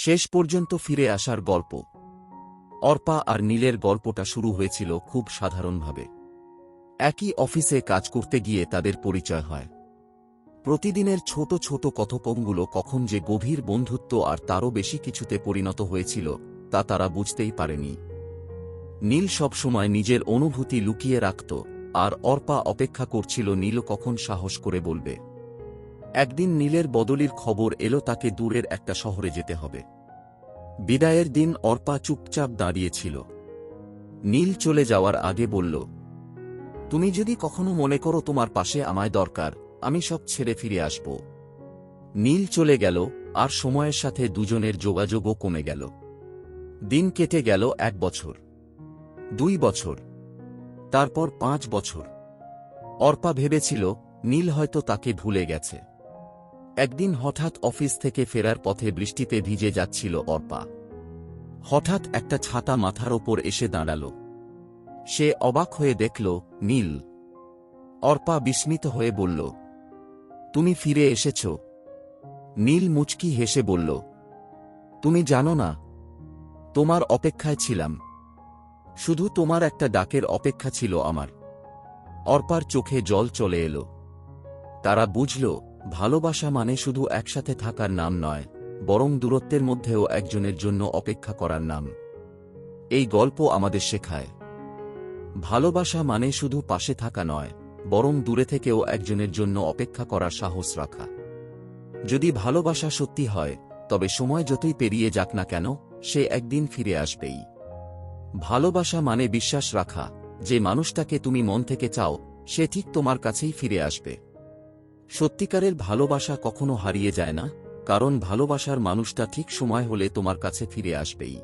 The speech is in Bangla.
শেষ পর্যন্ত ফিরে আসার গল্প। অর্পা আর নীলের গল্পটা শুরু হয়েছিল খুব সাধারণভাবে। একই অফিসে কাজ করতে গিয়ে তাদের পরিচয় হয়। প্রতিদিনের ছোট ছোট কথোপকথনগুলো কখন যে গভীর বন্ধুত্ব আর তারও বেশি কিছুতে পরিণত হয়েছিল তা তারা বুঝতেই পারেনি। নীল সবসময় নিজের অনুভূতি লুকিয়ে রাখত, আর অর্পা অপেক্ষা করছিল নীল কখন সাহস করে বলবে। একদিন নীলের বদলির খবর এলো তাকে দূরের একটা শহরে যেতে হবে। বিদায়ের দিন অর্পা চুপচাপ দাঁড়িয়েছিল। নীল চলে যাওয়ার আগে বলল, তুমি যদি কখনো মনে করো তোমার পাশে আমায় দরকার, আমি সব ছেড়ে ফিরে আসব। নীল চলে গেল, আর সময়ের সাথে দুজনের যোগাযোগও কমে গেল। দিন কেটে গেল 1 বছর, 2 বছর, তারপর 5 বছর। অর্পা ভেবেছিল নীল হয়তো তাকে ভুলে গেছে। একদিন হঠাৎ অফিস থেকে ফেরার পথে বৃষ্টিতে ভিজে যাচ্ছিল অর্পা। হঠাৎ একটা ছাতা মাথার ওপর এসে দাঁড়াল। সে অবাক হয়ে দেখল নীল। অর্পা বিস্মিত হয়ে বলল, তুমি ফিরে এসেছ? নীল মুচকি হেসে বলল, তুমি জানো না, তোমার অপেক্ষায় ছিলাম। শুধু তোমার একটা ডাকের অপেক্ষা ছিল আমার। অর্পার চোখে জল চলে এলো। তারা বুঝল, ভালোবাসা মানে শুধু একসাথে থাকার নাম নয়, বরং দূরত্বের মধ্যেও একজনের জন্য অপেক্ষা করার নাম। এই গল্প আমাদের শেখায়, ভালোবাসা মানে শুধু পাশে থাকা নয়, বরং দূরে থেকেও একজনের জন্য অপেক্ষা করার সাহস রাখা। যদি ভালোবাসা সত্যি হয়, তবে সময় যতই পেরিয়ে যাক না কেন, সে একদিন ফিরে আসবেই। ভালোবাসা মানে বিশ্বাস রাখা, যে মানুষটাকে তুমি মন থেকে চাও, সে ঠিক তোমার কাছেই ফিরে আসবে। সত্যিকারের ভালোবাসা কখনো হারিয়ে যায় না, কারণ ভালোবাসার মানুষটা ঠিক সময় হলে তোমার কাছে ফিরে আসবেই।